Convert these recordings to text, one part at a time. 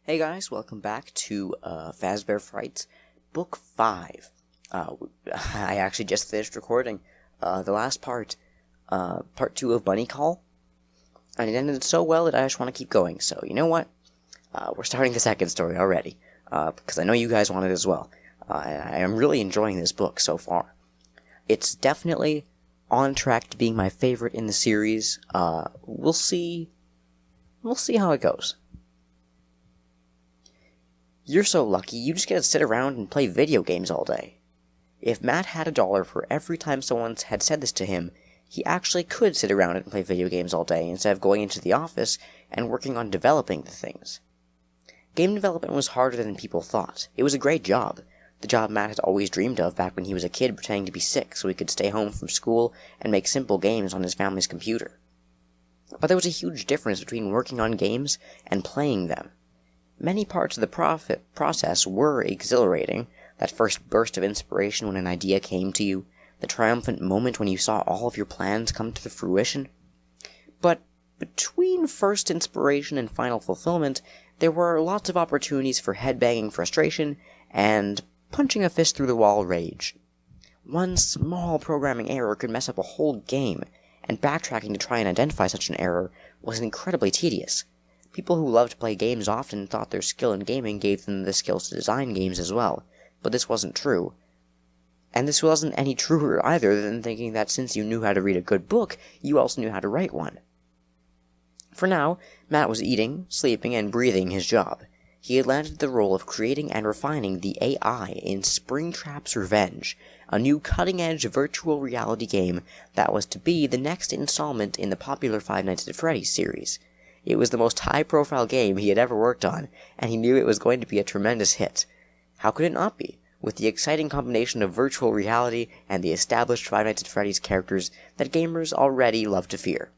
Hey guys, welcome back to Fazbear Frights, Book 5. I actually just finished recording the last part, Part 2 of Bunny Call, and it ended so well that I just want to keep going, so you know what? We're starting the second story already, because I know you guys want it as well. I am really enjoying this book so far. It's definitely on track to being my favorite in the series. We'll see how it goes. You're so lucky, you just get to sit around and play video games all day. If Matt had $1 for every time someone had said this to him, he actually could sit around and play video games all day instead of going into the office and working on developing the things. Game development was harder than people thought. It was a great job. The job Matt had always dreamed of back when he was a kid pretending to be sick so he could stay home from school and make simple games on his family's computer. But there was a huge difference between working on games and playing them. Many parts of the process were exhilarating, that first burst of inspiration when an idea came to you, the triumphant moment when you saw all of your plans come to fruition. But between first inspiration and final fulfillment, there were lots of opportunities for headbanging frustration and punching a fist through the wall rage. One small programming error could mess up a whole game, and backtracking to try and identify such an error was incredibly tedious. People who loved to play games often thought their skill in gaming gave them the skills to design games as well, but this wasn't true. And this wasn't any truer either than thinking that since you knew how to read a good book, you also knew how to write one. For now, Matt was eating, sleeping, and breathing his job. He had landed the role of creating and refining the AI in Springtrap's Revenge, a new cutting-edge virtual reality game that was to be the next installment in the popular Five Nights at Freddy's series. It was the most high-profile game he had ever worked on, and he knew it was going to be a tremendous hit. How could it not be, with the exciting combination of virtual reality and the established Five Nights at Freddy's characters that gamers already love to fear?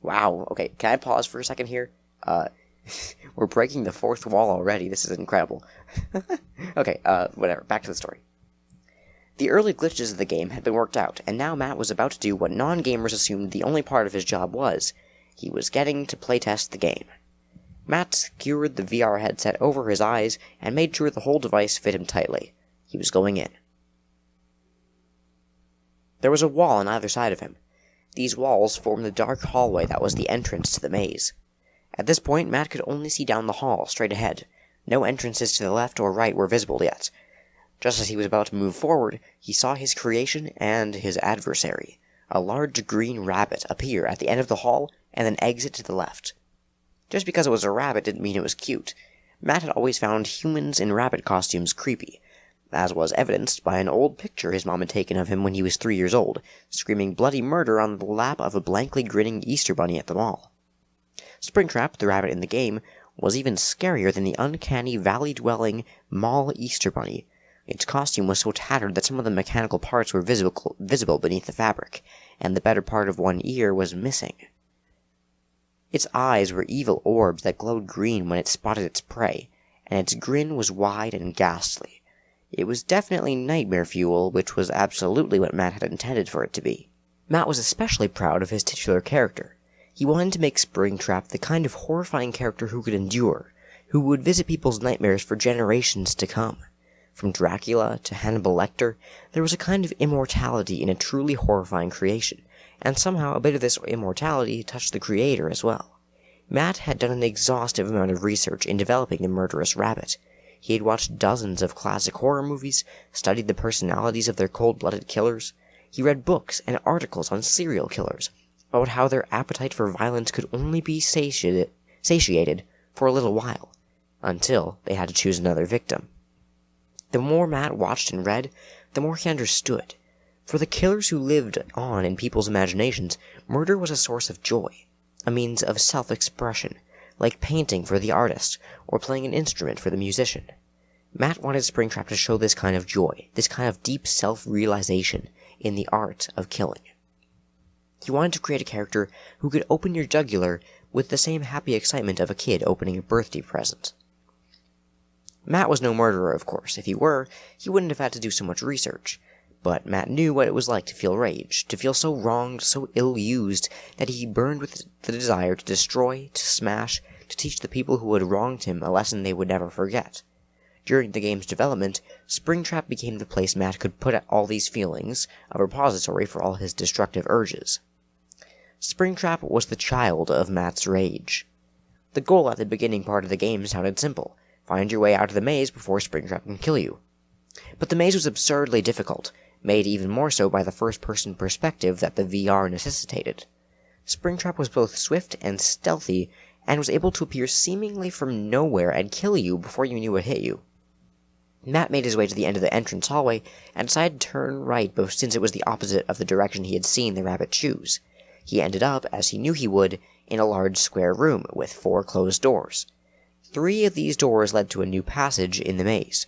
Wow, okay, can I pause for a second here? We're breaking the fourth wall already, this is incredible. Okay, whatever, back to the story. The early glitches of the game had been worked out, and now Matt was about to do what non-gamers assumed the only part of his job was. He was getting to playtest the game. Matt secured the VR headset over his eyes and made sure the whole device fit him tightly. He was going in. There was a wall on either side of him. These walls formed the dark hallway that was the entrance to the maze. At this point, Matt could only see down the hall, straight ahead. No entrances to the left or right were visible yet. Just as he was about to move forward, he saw his creation and his adversary, a large green rabbit, appear at the end of the hall and then exit to the left. Just because it was a rabbit didn't mean it was cute. Matt had always found humans in rabbit costumes creepy, as was evidenced by an old picture his mom had taken of him when he was 3 years old, screaming bloody murder on the lap of a blankly grinning Easter bunny at the mall. Springtrap, the rabbit in the game, was even scarier than the uncanny valley-dwelling mall Easter bunny. Its costume was so tattered that some of the mechanical parts were visible beneath the fabric, and the better part of one ear was missing. Its eyes were evil orbs that glowed green when it spotted its prey, and its grin was wide and ghastly. It was definitely nightmare fuel, which was absolutely what Matt had intended for it to be. Matt was especially proud of his titular character. He wanted to make Springtrap the kind of horrifying character who could endure, who would visit people's nightmares for generations to come. From Dracula to Hannibal Lecter, there was a kind of immortality in a truly horrifying creation, and somehow a bit of this immortality touched the creator as well. Matt had done an exhaustive amount of research in developing the murderous rabbit. He had watched dozens of classic horror movies, studied the personalities of their cold-blooded killers. He read books and articles on serial killers, about how their appetite for violence could only be satiated for a little while, until they had to choose another victim. The more Matt watched and read, the more he understood. For the killers who lived on in people's imaginations, murder was a source of joy, a means of self-expression, like painting for the artist, or playing an instrument for the musician. Matt wanted Springtrap to show this kind of joy, this kind of deep self-realization in the art of killing. He wanted to create a character who could open your jugular with the same happy excitement of a kid opening a birthday present. Matt was no murderer, of course. If he were, he wouldn't have had to do so much research. But Matt knew what it was like to feel rage, to feel so wronged, so ill-used, that he burned with the desire to destroy, to smash, to teach the people who had wronged him a lesson they would never forget. During the game's development, Springtrap became the place Matt could put all these feelings, a repository for all his destructive urges. Springtrap was the child of Matt's rage. The goal at the beginning part of the game sounded simple: find your way out of the maze before Springtrap can kill you. But the maze was absurdly difficult, made even more so by the first-person perspective that the VR necessitated. Springtrap was both swift and stealthy, and was able to appear seemingly from nowhere and kill you before you knew it hit you. Matt made his way to the end of the entrance hallway, and decided to turn right, both since it was the opposite of the direction he had seen the rabbit choose. He ended up, as he knew he would, in a large square room with 4 closed doors. 3 of these doors led to a new passage in the maze.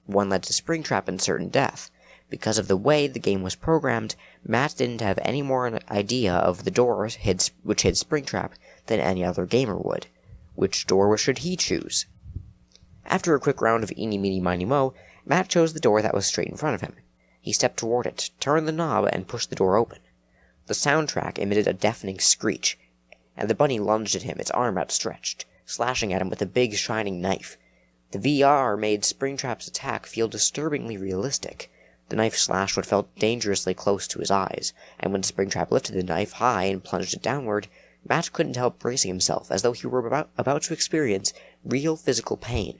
One led to Springtrap and certain death. Because of the way the game was programmed, Matt didn't have any more idea of the doors which hid Springtrap than any other gamer would. Which door should he choose? After a quick round of eeny, meeny, miny, moe, Matt chose the door that was straight in front of him. He stepped toward it, turned the knob, and pushed the door open. The soundtrack emitted a deafening screech, and the bunny lunged at him, its arm outstretched, slashing at him with a big, shining knife. The VR made Springtrap's attack feel disturbingly realistic. The knife slashed what felt dangerously close to his eyes, and when Springtrap lifted the knife high and plunged it downward, Matt couldn't help bracing himself, as though he were about to experience real physical pain.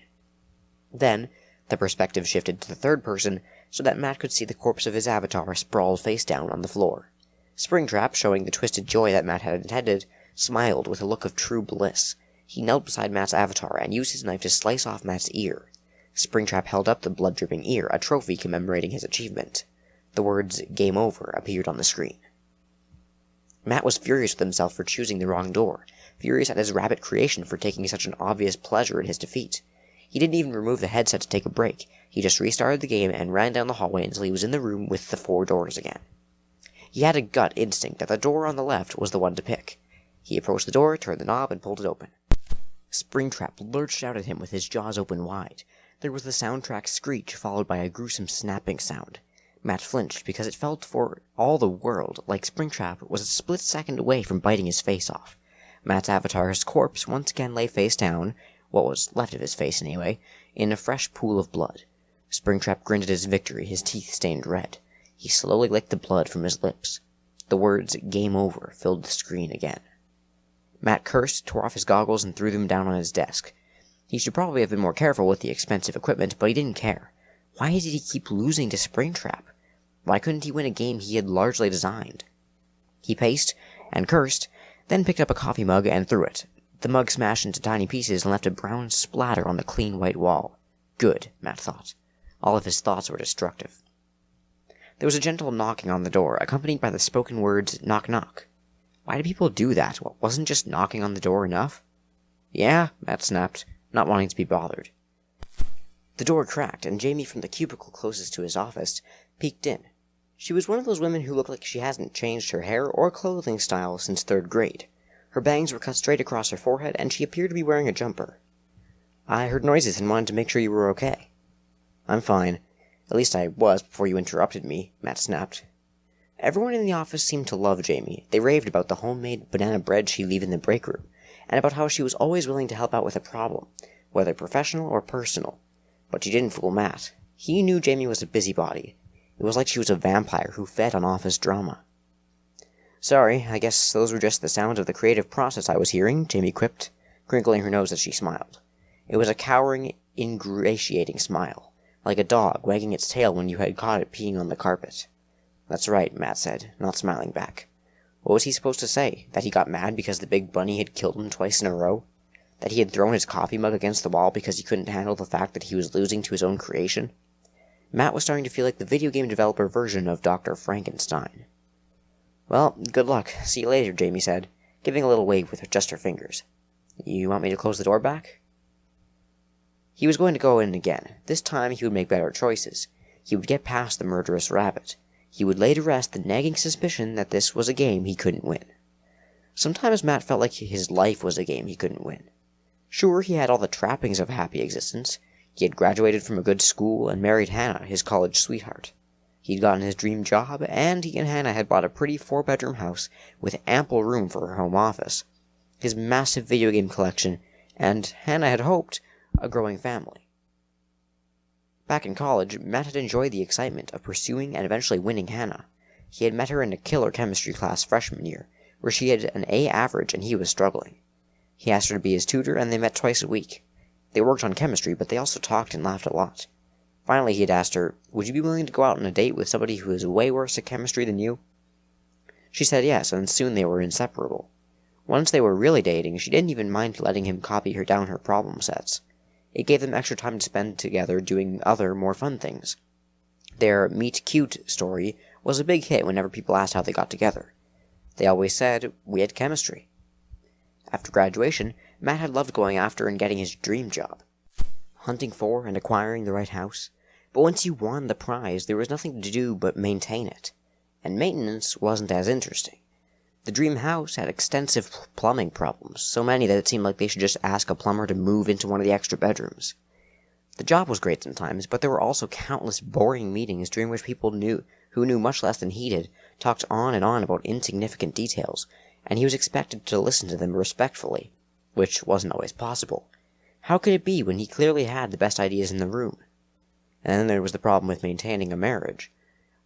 Then, the perspective shifted to the third person, so that Matt could see the corpse of his avatar sprawled face down on the floor. Springtrap, showing the twisted joy that Matt had intended, smiled with a look of true bliss. He knelt beside Matt's avatar and used his knife to slice off Matt's ear. Springtrap held up the blood-dripping ear, a trophy commemorating his achievement. The words, "Game Over," appeared on the screen. Matt was furious with himself for choosing the wrong door, furious at his rabbit creation for taking such an obvious pleasure in his defeat. He didn't even remove the headset to take a break. He just restarted the game and ran down the hallway until he was in the room with the 4 doors again. He had a gut instinct that the door on the left was the one to pick. He approached the door, turned the knob, and pulled it open. Springtrap lurched out at him with his jaws open wide. There was the soundtrack screech, followed by a gruesome snapping sound. Matt flinched because it felt for all the world like Springtrap was a split second away from biting his face off. Matt's avatar's corpse once again lay face down, what was left of his face anyway, in a fresh pool of blood. Springtrap grinned at his victory, his teeth stained red. He slowly licked the blood from his lips. The words, "Game Over," filled the screen again. Matt cursed, tore off his goggles, and threw them down on his desk. He should probably have been more careful with the expensive equipment, but he didn't care. Why did he keep losing to Springtrap? Why couldn't he win a game he had largely designed? He paced and cursed, then picked up a coffee mug and threw it. The mug smashed into tiny pieces and left a brown splatter on the clean white wall. Good, Matt thought. All of his thoughts were destructive. There was a gentle knocking on the door, accompanied by the spoken words, "Knock, knock." Why did people do that? Wasn't just knocking on the door enough? "Yeah," Matt snapped, not wanting to be bothered. The door cracked, and Jamie from the cubicle closest to his office peeked in. She was one of those women who look like she hasn't changed her hair or clothing style since 3rd grade. Her bangs were cut straight across her forehead, and she appeared to be wearing a jumper. "I heard noises and wanted to make sure you were okay." "I'm fine. At least I was before you interrupted me," Matt snapped. Everyone in the office seemed to love Jamie. They raved about the homemade banana bread she'd leave in the break room, and about how she was always willing to help out with a problem, whether professional or personal. But she didn't fool Matt. He knew Jamie was a busybody. It was like she was a vampire who fed on office drama. "Sorry, I guess those were just the sounds of the creative process I was hearing," Jamie quipped, crinkling her nose as she smiled. It was a cowering, ingratiating smile, like a dog wagging its tail when you had caught it peeing on the carpet. "That's right," Matt said, not smiling back. What was he supposed to say? That he got mad because the big bunny had killed him twice in a row? That he had thrown his coffee mug against the wall because he couldn't handle the fact that he was losing to his own creation? Matt was starting to feel like the video game developer version of Dr. Frankenstein. "Well, good luck. See you later," Jamie said, giving a little wave with just her fingers. "You want me to close the door back?" He was going to go in again. This time he would make better choices. He would get past the murderous rabbit. He would lay to rest the nagging suspicion that this was a game he couldn't win. Sometimes Matt felt like his life was a game he couldn't win. Sure, he had all the trappings of a happy existence. He had graduated from a good school and married Hannah, his college sweetheart. He'd gotten his dream job, and he and Hannah had bought a pretty 4-bedroom house with ample room for her home office. His massive video game collection, and Hannah had hoped, a growing family. Back in college, Matt had enjoyed the excitement of pursuing and eventually winning Hannah. He had met her in a killer chemistry class freshman year, where she had an A average and he was struggling. He asked her to be his tutor, and they met twice a week. They worked on chemistry, but they also talked and laughed a lot. Finally, he had asked her, "Would you be willing to go out on a date with somebody who is way worse at chemistry than you?" She said yes, and soon they were inseparable. Once they were really dating, she didn't even mind letting him copy her down her problem sets. It gave them extra time to spend together doing other, more fun things. Their meet cute story was a big hit whenever people asked how they got together. They always said, "We had chemistry." After graduation, Matt had loved going after and getting his dream job, hunting for and acquiring the right house. But once you won the prize, there was nothing to do but maintain it. And maintenance wasn't as interesting. The dream house had extensive plumbing problems, so many that it seemed like they should just ask a plumber to move into one of the extra bedrooms. The job was great sometimes, but there were also countless boring meetings during which people who knew much less than he did talked on and on about insignificant details, and he was expected to listen to them respectfully, which wasn't always possible. How could it be when he clearly had the best ideas in the room? And then there was the problem with maintaining a marriage.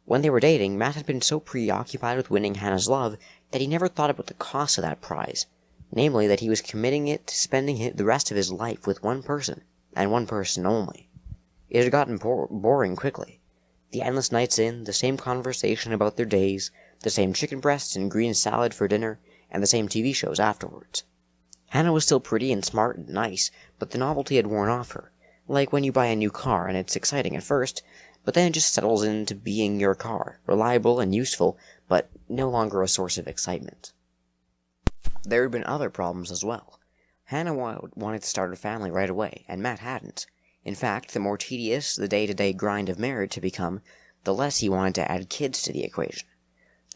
When they were dating, Matt had been so preoccupied with winning Hannah's love that he never thought about the cost of that prize, namely that he was committing it to spending the rest of his life with one person, and one person only. It had gotten boring quickly. The endless nights in, the same conversation about their days, the same chicken breasts and green salad for dinner, and the same TV shows afterwards. Hannah was still pretty and smart and nice, but the novelty had worn off her, like when you buy a new car and it's exciting at first, but then it just settles into being your car, reliable and useful, but no longer a source of excitement. There had been other problems as well. Hannah wanted to start a family right away, and Matt hadn't. In fact, the more tedious the day-to-day grind of marriage had become, the less he wanted to add kids to the equation.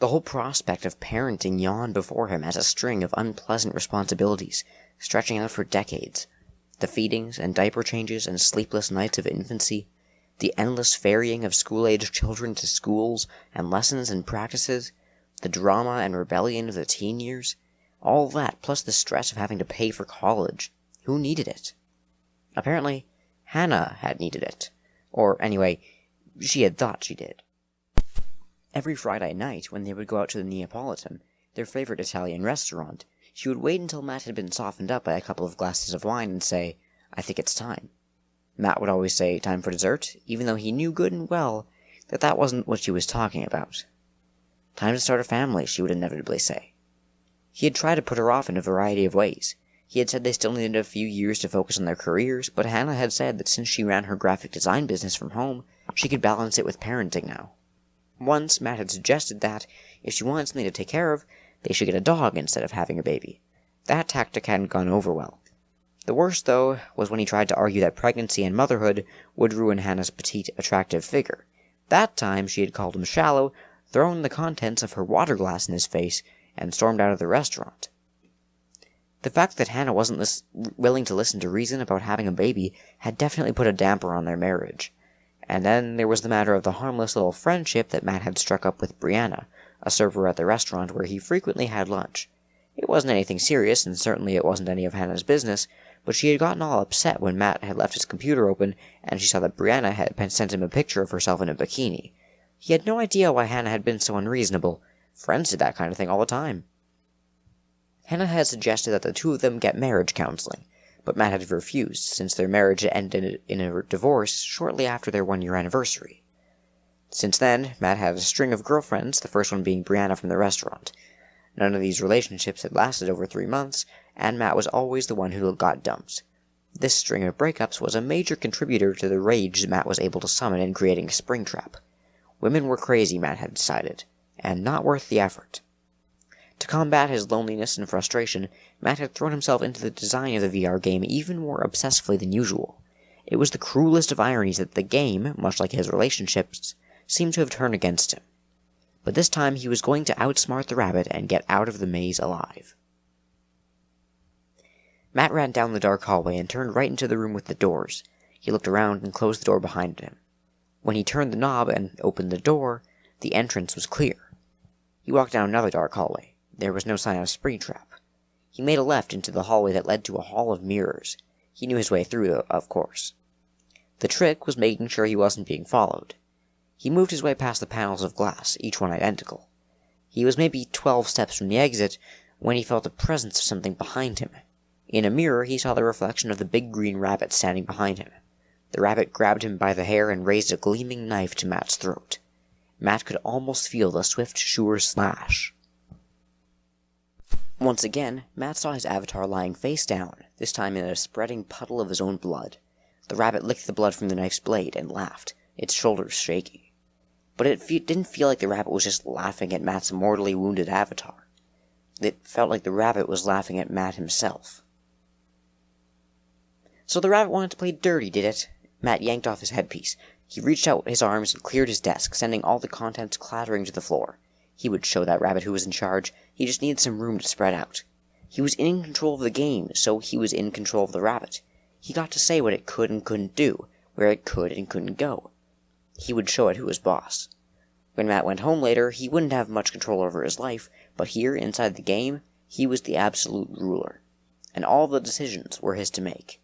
The whole prospect of parenting yawned before him as a string of unpleasant responsibilities, stretching out for decades. The feedings and diaper changes and sleepless nights of infancy, the endless ferrying of school-aged children to schools and lessons and practices, the drama and rebellion of the teen years, all that plus the stress of having to pay for college. Who needed it? Apparently, Hannah had needed it. Or, anyway, she had thought she did. Every Friday night, when they would go out to the Neapolitan, their favorite Italian restaurant, she would wait until Matt had been softened up by a couple of glasses of wine and say, "I think it's time." Matt would always say, "Time for dessert," even though he knew good and well that that wasn't what she was talking about. "Time to start a family," she would inevitably say. He had tried to put her off in a variety of ways. He had said they still needed a few years to focus on their careers, but Hannah had said that since she ran her graphic design business from home, she could balance it with parenting now. Once, Matt had suggested that, if she wanted something to take care of, they should get a dog instead of having a baby. That tactic hadn't gone over well. The worst, though, was when he tried to argue that pregnancy and motherhood would ruin Hannah's petite, attractive figure. That time, she had called him shallow, thrown the contents of her water glass in his face, and stormed out of the restaurant. The fact that Hannah wasn't willing to listen to reason about having a baby had definitely put a damper on their marriage. And then there was the matter of the harmless little friendship that Matt had struck up with Brianna, a server at the restaurant where he frequently had lunch. It wasn't anything serious, and certainly it wasn't any of Hannah's business, but she had gotten all upset when Matt had left his computer open and she saw that Brianna had sent him a picture of herself in a bikini. He had no idea why Hannah had been so unreasonable. Friends did that kind of thing all the time. Hannah had suggested that the two of them get marriage counseling, but Matt had refused, since their marriage had ended in a divorce shortly after their 1-year anniversary. Since then, Matt had a string of girlfriends, the first one being Brianna from the restaurant. None of these relationships had lasted over 3 months, and Matt was always the one who got dumped. This string of breakups was a major contributor to the rage Matt was able to summon in creating Springtrap. Women were crazy, Matt had decided, and not worth the effort. To combat his loneliness and frustration, Matt had thrown himself into the design of the VR game even more obsessively than usual. It was the cruelest of ironies that the game, much like his relationships, seemed to have turned against him. But this time he was going to outsmart the rabbit and get out of the maze alive. Matt ran down the dark hallway and turned right into the room with the doors. He looked around and closed the door behind him. When he turned the knob and opened the door, the entrance was clear. He walked down another dark hallway. There was no sign of Springtrap. He made a left into the hallway that led to a hall of mirrors. He knew his way through, of course. The trick was making sure he wasn't being followed. He moved his way past the panels of glass, each one identical. He was maybe 12 steps from the exit when he felt the presence of something behind him. In a mirror, he saw the reflection of the big green rabbit standing behind him. The rabbit grabbed him by the hair and raised a gleaming knife to Matt's throat. Matt could almost feel the swift, sure slash. Once again, Matt saw his avatar lying face down, this time in a spreading puddle of his own blood. The rabbit licked the blood from the knife's blade and laughed, its shoulders shaking. But it didn't feel like the rabbit was just laughing at Matt's mortally wounded avatar. It felt like the rabbit was laughing at Matt himself. So the rabbit wanted to play dirty, did it? Matt yanked off his headpiece. He reached out his arms and cleared his desk, sending all the contents clattering to the floor. He would show that rabbit who was in charge. He just needed some room to spread out. He was in control of the game, so he was in control of the rabbit. He got to say what it could and couldn't do, where it could and couldn't go. He would show it who was boss. When Matt went home later, he wouldn't have much control over his life, but here, inside the game, he was the absolute ruler. And all the decisions were his to make.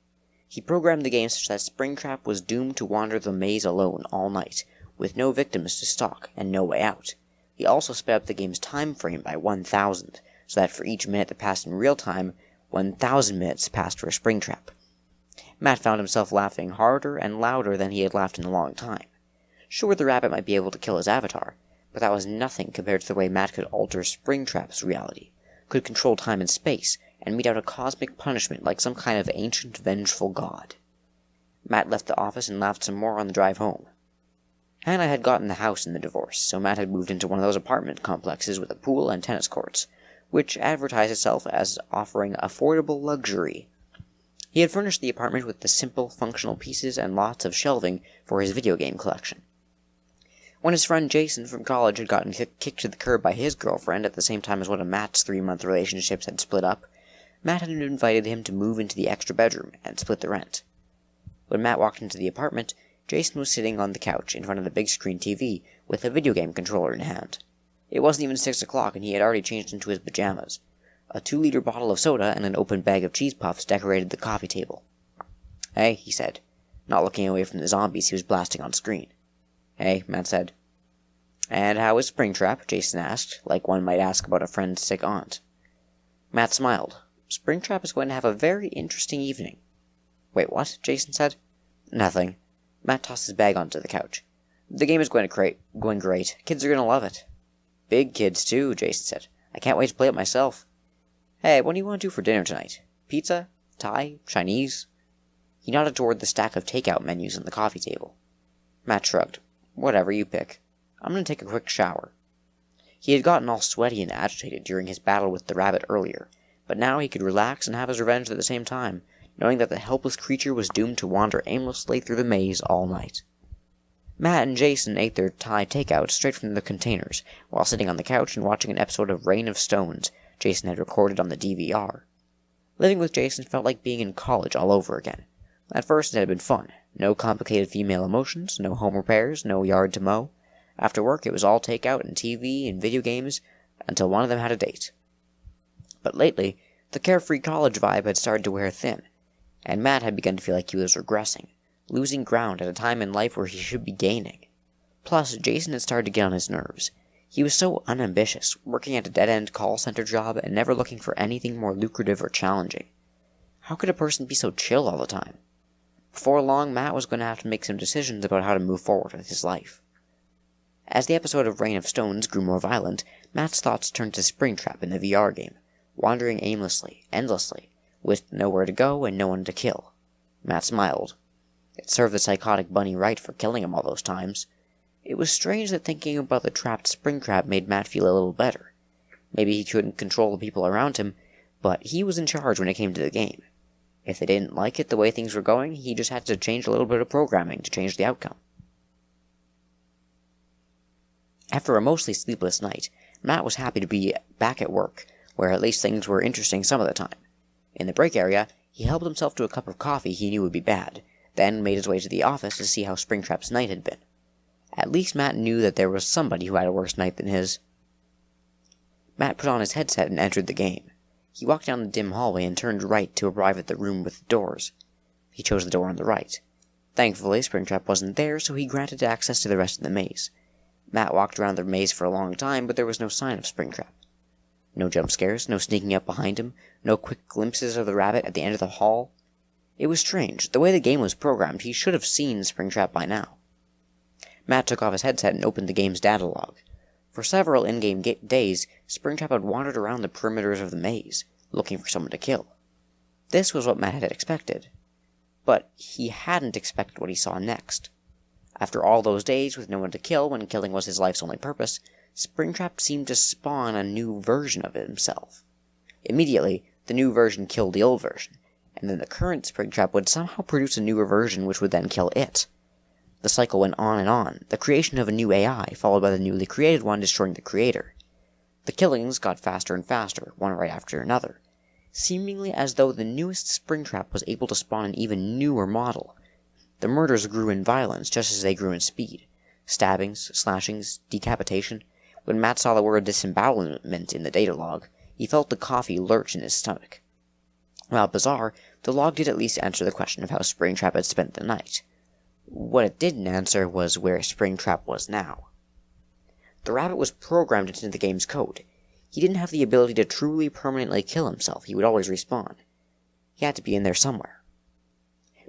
He programmed the game such that Springtrap was doomed to wander the maze alone all night, with no victims to stalk and no way out. He also sped up the game's time frame by 1,000, so that for each minute that passed in real time, 1,000 minutes passed for a Springtrap. Matt found himself laughing harder and louder than he had laughed in a long time. Sure, the rabbit might be able to kill his avatar, but that was nothing compared to the way Matt could alter Springtrap's reality, could control time and space, and mete out a cosmic punishment like some kind of ancient, vengeful god. Matt left the office and laughed some more on the drive home. Hannah had gotten the house in the divorce, so Matt had moved into one of those apartment complexes with a pool and tennis courts, which advertised itself as offering affordable luxury. He had furnished the apartment with the simple, functional pieces and lots of shelving for his video game collection. When his friend Jason from college had gotten kicked to the curb by his girlfriend at the same time as one of Matt's 3-month relationships had split up, Matt had invited him to move into the extra bedroom and split the rent. When Matt walked into the apartment, Jason was sitting on the couch in front of the big screen TV with a video game controller in hand. It wasn't even 6 o'clock and he had already changed into his pajamas. A 2-liter bottle of soda and an open bag of cheese puffs decorated the coffee table. "Hey," he said, not looking away from the zombies he was blasting on screen. "Hey," Matt said. "And how is Springtrap?" Jason asked, like one might ask about a friend's sick aunt. Matt smiled. "Springtrap is going to have a very interesting evening." "Wait, what?" Jason said. "Nothing." Matt tossed his bag onto the couch. "The game is going great. Kids are going to love it." "Big kids, too," Jason said. "I can't wait to play it myself." "Hey, what do you want to do for dinner tonight? Pizza? Thai? Chinese?" He nodded toward the stack of takeout menus on the coffee table. Matt shrugged. "Whatever, you pick. I'm going to take a quick shower." He had gotten all sweaty and agitated during his battle with the rabbit earlier, but now he could relax and have his revenge at the same time, knowing that the helpless creature was doomed to wander aimlessly through the maze all night. Matt and Jason ate their Thai takeout straight from the containers, while sitting on the couch and watching an episode of Rain of Stones Jason had recorded on the DVR. Living with Jason felt like being in college all over again. At first it had been fun. No complicated female emotions, no home repairs, no yard to mow. After work it was all takeout and TV and video games, until one of them had a date. But lately, the carefree college vibe had started to wear thin, and Matt had begun to feel like he was regressing, losing ground at a time in life where he should be gaining. Plus, Jason had started to get on his nerves. He was so unambitious, working at a dead-end call center job and never looking for anything more lucrative or challenging. How could a person be so chill all the time? Before long, Matt was going to have to make some decisions about how to move forward with his life. As the episode of Rain of Stones grew more violent, Matt's thoughts turned to Springtrap in the VR game, wandering aimlessly, endlessly, with nowhere to go and no one to kill. Matt smiled. It served the psychotic bunny right for killing him all those times. It was strange that thinking about the trapped Springtrap made Matt feel a little better. Maybe he couldn't control the people around him, but he was in charge when it came to the game. If they didn't like it the way things were going, he just had to change a little bit of programming to change the outcome. After a mostly sleepless night, Matt was happy to be back at work, where at least things were interesting some of the time. In the break area, he helped himself to a cup of coffee he knew would be bad, then made his way to the office to see how Springtrap's night had been. At least Matt knew that there was somebody who had a worse night than his. Matt put on his headset and entered the game. He walked down the dim hallway and turned right to arrive at the room with the doors. He chose the door on the right. Thankfully, Springtrap wasn't there, so he granted access to the rest of the maze. Matt walked around the maze for a long time, but there was no sign of Springtrap. No jump scares, no sneaking up behind him, no quick glimpses of the rabbit at the end of the hall. It was strange. The way the game was programmed, he should have seen Springtrap by now. Matt took off his headset and opened the game's data log. For several in-game days, Springtrap had wandered around the perimeters of the maze, looking for someone to kill. This was what Matt had expected. But he hadn't expected what he saw next. After all those days with no one to kill when killing was his life's only purpose, Springtrap seemed to spawn a new version of himself. Immediately, the new version killed the old version, and then the current Springtrap would somehow produce a newer version which would then kill it. The cycle went on and on, the creation of a new AI, followed by the newly created one destroying the creator. The killings got faster and faster, one right after another, seemingly as though the newest Springtrap was able to spawn an even newer model. The murders grew in violence just as they grew in speed. Stabbings, slashings, decapitation. When Matt saw the word disembowelment in the data log, he felt the coffee lurch in his stomach. While bizarre, the log did at least answer the question of how Springtrap had spent the night. What it didn't answer was where Springtrap was now. The rabbit was programmed into the game's code. He didn't have the ability to truly permanently kill himself. He would always respawn. He had to be in there somewhere.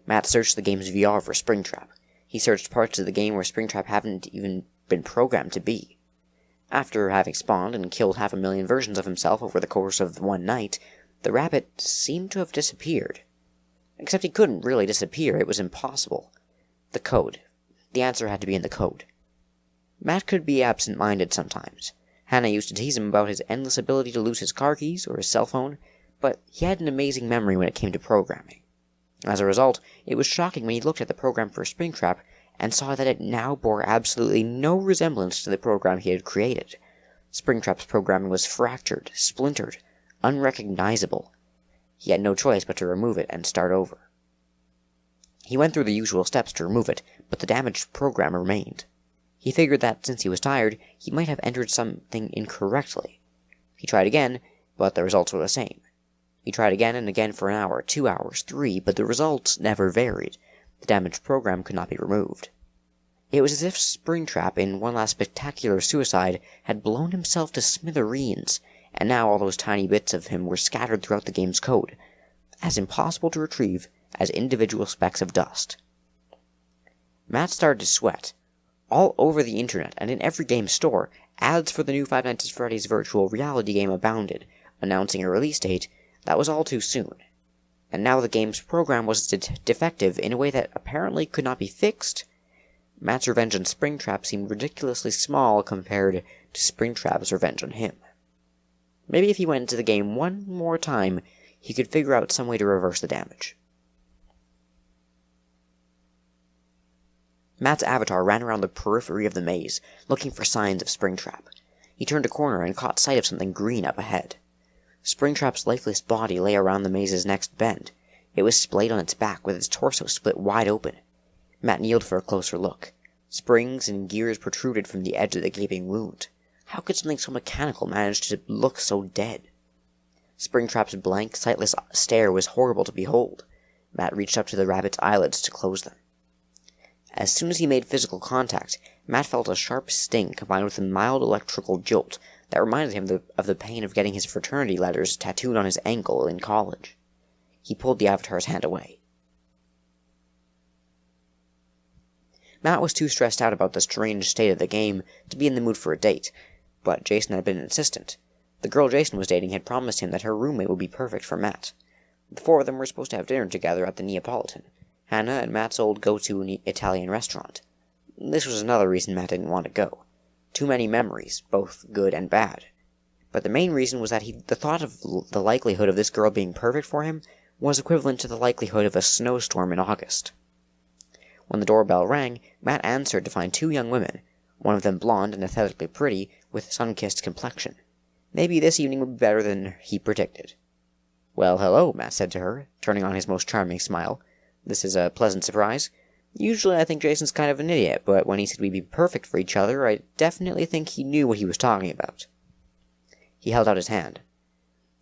Matt searched the game's VR for Springtrap. He searched parts of the game where Springtrap hadn't even been programmed to be. After having spawned and killed 500,000 versions of himself over the course of one night, the rabbit seemed to have disappeared. Except he couldn't really disappear. It was impossible. The code. The answer had to be in the code. Matt could be absent-minded sometimes. Hannah used to tease him about his endless ability to lose his car keys or his cell phone, but he had an amazing memory when it came to programming. As a result, it was shocking when he looked at the program for Springtrap and saw that it now bore absolutely no resemblance to the program he had created. Springtrap's programming was fractured, splintered, unrecognizable. He had no choice but to remove it and start over. He went through the usual steps to remove it, but the damaged program remained. He figured that, since he was tired, he might have entered something incorrectly. He tried again, but the results were the same. He tried again and again for an hour, 2 hours, 3, but the results never varied. The damaged program could not be removed. It was as if Springtrap, in one last spectacular suicide, had blown himself to smithereens, and now all those tiny bits of him were scattered throughout the game's code, as impossible to retrieve as individual specks of dust. Matt started to sweat. All over the internet and in every game store, ads for the new Five Nights at Freddy's virtual reality game abounded, announcing a release date that was all too soon. And now the game's program was defective in a way that apparently could not be fixed. Matt's revenge on Springtrap seemed ridiculously small compared to Springtrap's revenge on him. Maybe if he went into the game one more time, he could figure out some way to reverse the damage. Matt's avatar ran around the periphery of the maze, looking for signs of Springtrap. He turned a corner and caught sight of something green up ahead. Springtrap's lifeless body lay around the maze's next bend. It was splayed on its back, with its torso split wide open. Matt kneeled for a closer look. Springs and gears protruded from the edge of the gaping wound. How could something so mechanical manage to look so dead? Springtrap's blank, sightless stare was horrible to behold. Matt reached up to the rabbit's eyelids to close them. As soon as he made physical contact, Matt felt a sharp sting combined with a mild electrical jolt that reminded him of the pain of getting his fraternity letters tattooed on his ankle in college. He pulled the avatar's hand away. Matt was too stressed out about the strange state of the game to be in the mood for a date, but Jason had been insistent. The girl Jason was dating had promised him that her roommate would be perfect for Matt. The four of them were supposed to have dinner together at the Neapolitan, Hannah and Matt's old go-to Italian restaurant. This was another reason Matt didn't want to go. Too many memories, both good and bad. But the main reason was that the thought of the likelihood of this girl being perfect for him was equivalent to the likelihood of a snowstorm in August. When the doorbell rang, Matt answered to find 2 young women, one of them blonde and aesthetically pretty, with a sun-kissed complexion. Maybe this evening would be better than he predicted. "Well, hello," Matt said to her, turning on his most charming smile. "This is a pleasant surprise. Usually I think Jason's kind of an idiot, but when he said we'd be perfect for each other, I definitely think he knew what he was talking about." He held out his hand.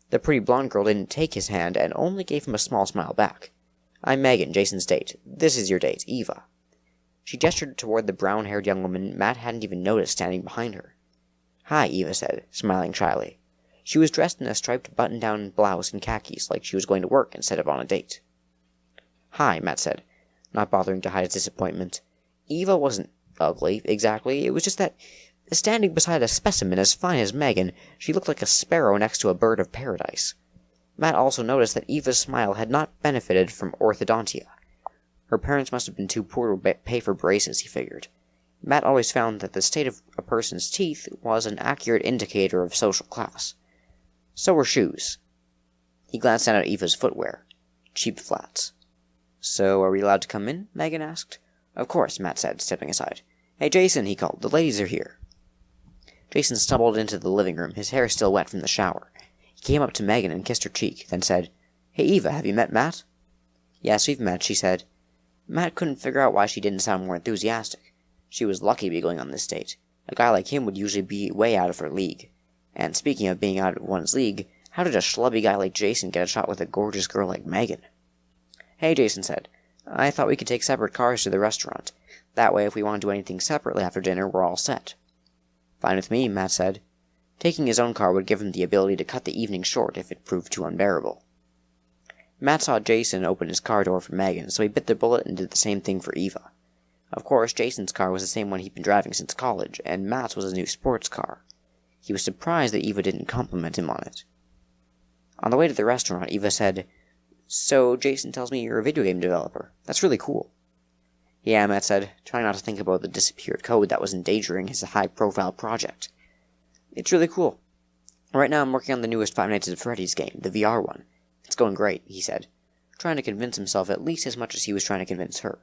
The pretty blonde girl didn't take his hand and only gave him a small smile back. "I'm Megan, Jason's date. This is your date, Eva." She gestured toward the brown-haired young woman Matt hadn't even noticed standing behind her. "Hi," Eva said, smiling shyly. She was dressed in a striped button-down blouse and khakis, like she was going to work instead of on a date. "Hi," Matt said, not bothering to hide his disappointment. Eva wasn't ugly, exactly. It was just that, standing beside a specimen as fine as Megan, she looked like a sparrow next to a bird of paradise. Matt also noticed that Eva's smile had not benefited from orthodontia. Her parents must have been too poor to pay for braces, he figured. Matt always found that the state of a person's teeth was an accurate indicator of social class. So were shoes. He glanced down at Eva's footwear. Cheap flats. "So, are we allowed to come in?" Megan asked. "Of course," Matt said, stepping aside. "Hey, Jason," he called. "The ladies are here." Jason stumbled into the living room, his hair still wet from the shower. He came up to Megan and kissed her cheek, then said, "Hey, Eva, have you met Matt?" "Yes, we've met," she said. Matt couldn't figure out why she didn't sound more enthusiastic. She was lucky to be going on this date. A guy like him would usually be way out of her league. And speaking of being out of one's league, how did a schlubby guy like Jason get a shot with a gorgeous girl like Megan? "Hey," Jason said. "I thought we could take separate cars to the restaurant. That way, if we want to do anything separately after dinner, we're all set." "Fine with me," Matt said. Taking his own car would give him the ability to cut the evening short if it proved too unbearable. Matt saw Jason open his car door for Megan, so he bit the bullet and did the same thing for Eva. Of course, Jason's car was the same one he'd been driving since college, and Matt's was a new sports car. He was surprised that Eva didn't compliment him on it. On the way to the restaurant, Eva said, "So, Jason tells me you're a video game developer. That's really cool." "Yeah," Matt said, trying not to think about the disappeared code that was endangering his high-profile project. "It's really cool. Right now I'm working on the newest Five Nights at Freddy's game, the VR one. It's going great," he said, trying to convince himself at least as much as he was trying to convince her.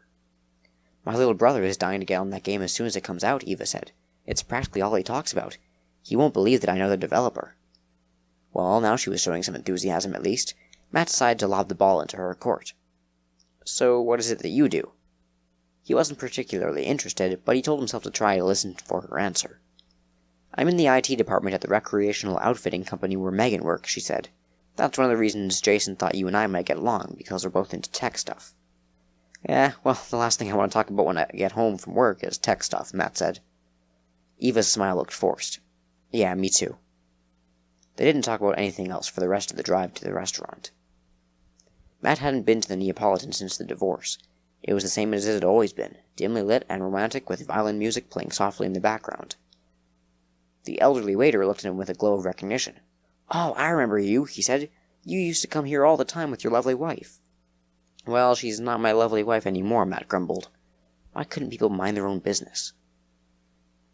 "My little brother is dying to get on that game as soon as it comes out," Eva said. "It's practically all he talks about. He won't believe that I know the developer." Well, now she was showing some enthusiasm at least. Matt decided to lob the ball into her court. "So, what is it that you do?" He wasn't particularly interested, but he told himself to try to listen for her answer. "I'm in the IT department at the recreational outfitting company where Megan works," she said. "That's one of the reasons Jason thought you and I might get along, because we're both into tech stuff." "Yeah, well, the last thing I want to talk about when I get home from work is tech stuff," Matt said. Eva's smile looked forced. "Yeah, me too." They didn't talk about anything else for the rest of the drive to the restaurant. Matt hadn't been to the Neapolitan since the divorce. It was the same as it had always been, dimly lit and romantic with violin music playing softly in the background. The elderly waiter looked at him with a glow of recognition. "Oh, I remember you," he said. "You used to come here all the time with your lovely wife." "Well, she's not my lovely wife anymore," Matt grumbled. Why couldn't people mind their own business?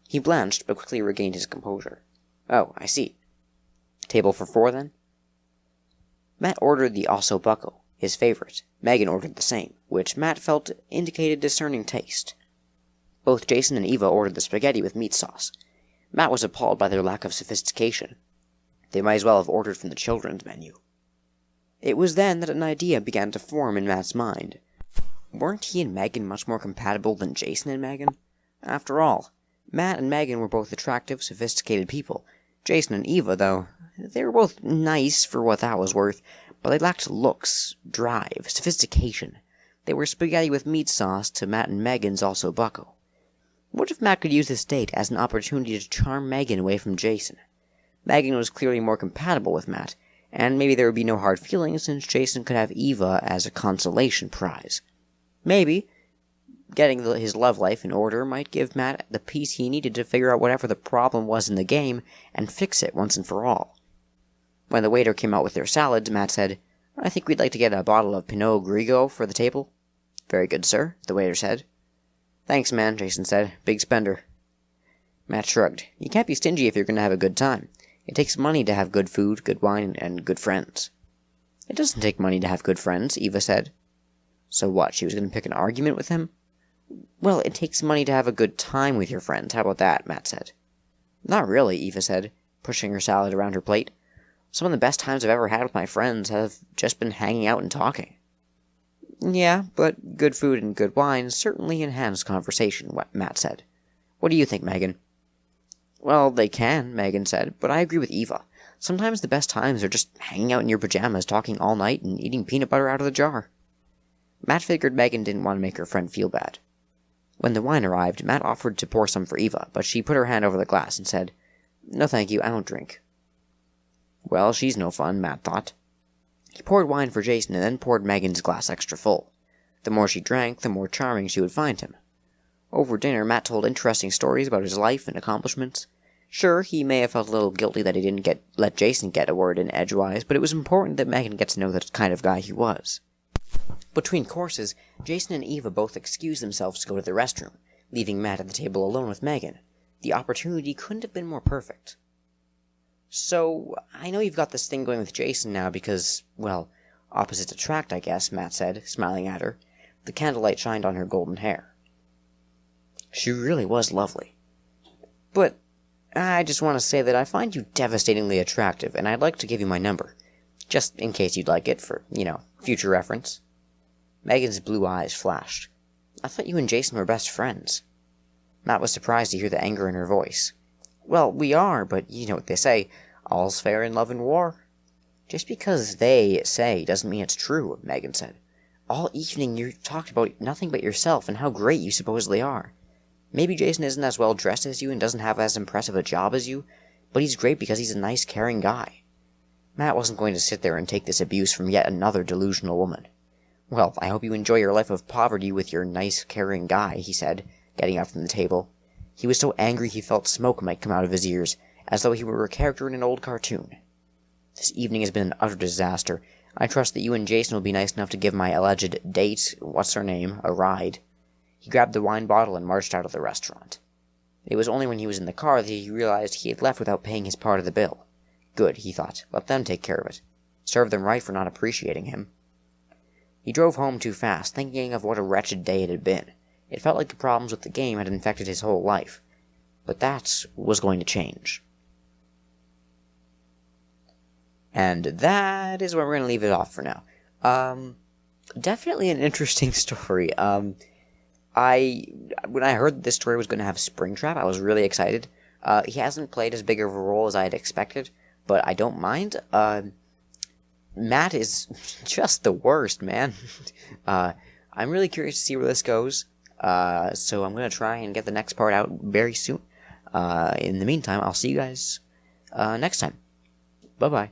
He blanched, but quickly regained his composure. "Oh, I see. Table for 4, then?" Matt ordered the osso bucco, his favorite. Megan ordered the same, which Matt felt indicated discerning taste. Both Jason and Eva ordered the spaghetti with meat sauce. Matt was appalled by their lack of sophistication. They might as well have ordered from the children's menu. It was then that an idea began to form in Matt's mind. Weren't he and Megan much more compatible than Jason and Megan? After all, Matt and Megan were both attractive, sophisticated people. Jason and Eva, though, they were both nice for what that was worth, but they lacked looks, drive, sophistication. They were spaghetti with meat sauce to Matt and Megan's osso bucco. What if Matt could use this date as an opportunity to charm Megan away from Jason? Megan was clearly more compatible with Matt, and maybe there would be no hard feelings since Jason could have Eva as a consolation prize. Maybe getting his love life in order might give Matt the peace he needed to figure out whatever the problem was in the game and fix it once and for all. When the waiter came out with their salads, Matt said, "I think we'd like to get a bottle of Pinot Grigio for the table." "Very good, sir," the waiter said. "Thanks, man," Jason said. "Big spender." Matt shrugged. You can't be stingy if you're going to have a good time. It takes money to have good food, good wine, and good friends. "It doesn't take money to have good friends," Eva said. So what, she was going to pick an argument with him? "Well, it takes money to have a good time with your friends. How about that?" Matt said. "Not really," Eva said, pushing her salad around her plate. "Some of the best times I've ever had with my friends have just been hanging out and talking." "Yeah, but good food and good wine certainly enhance conversation," Matt said. "What do you think, Megan?" "Well, they can," Megan said, "but I agree with Eva. Sometimes the best times are just hanging out in your pajamas, talking all night, and eating peanut butter out of the jar. Matt figured Megan didn't want to make her friend feel bad. When the wine arrived, Matt offered to pour some for Eva, but she put her hand over the glass and said, "No thank you, I don't drink." Well, she's no fun, Matt thought. He poured wine for Jason and then poured Megan's glass extra full. The more she drank, the more charming she would find him. Over dinner, Matt told interesting stories about his life and accomplishments. Sure, he may have felt a little guilty that he didn't let Jason get a word in edgewise, but it was important that Megan get to know the kind of guy he was. Between courses, Jason and Eva both excused themselves to go to the restroom, leaving Matt at the table alone with Megan. The opportunity couldn't have been more perfect. "So, I know you've got this thing going with Jason now because, well, opposites attract, I guess," Matt said, smiling at her. The candlelight shined on her golden hair. She really was lovely. "But I just want to say that I find you devastatingly attractive, and I'd like to give you my number. Just in case you'd like it, for, future reference." Megan's blue eyes flashed. "I thought you and Jason were best friends." Matt was surprised to hear the anger in her voice. "Well, we are, but you know what they say, all's fair in love and war." "Just because they say doesn't mean it's true," Megan said. "All evening you talked about nothing but yourself and how great you supposedly are. Maybe Jason isn't as well dressed as you and doesn't have as impressive a job as you, but he's great because he's a nice, caring guy." Matt wasn't going to sit there and take this abuse from yet another delusional woman. "Well, I hope you enjoy your life of poverty with your nice, caring guy," he said, getting up from the table. He was so angry he felt smoke might come out of his ears, as though he were a character in an old cartoon. "This evening has been an utter disaster. I trust that you and Jason will be nice enough to give my alleged date, what's her name, a ride." He grabbed the wine bottle and marched out of the restaurant. It was only when he was in the car that he realized he had left without paying his part of the bill. Good, he thought. Let them take care of it. Serve them right for not appreciating him. He drove home too fast, thinking of what a wretched day it had been. It felt like the problems with the game had infected his whole life. But that was going to change. And that is where we're going to leave it off for now. Definitely an interesting story. When I heard this story was going to have Springtrap, I was really excited. He hasn't played as big of a role as I had expected, but I don't mind. Matt is just the worst, man. I'm really curious to see where this goes. So I'm going to try and get the next part out very soon. In the meantime, I'll see you guys next time. Bye-bye.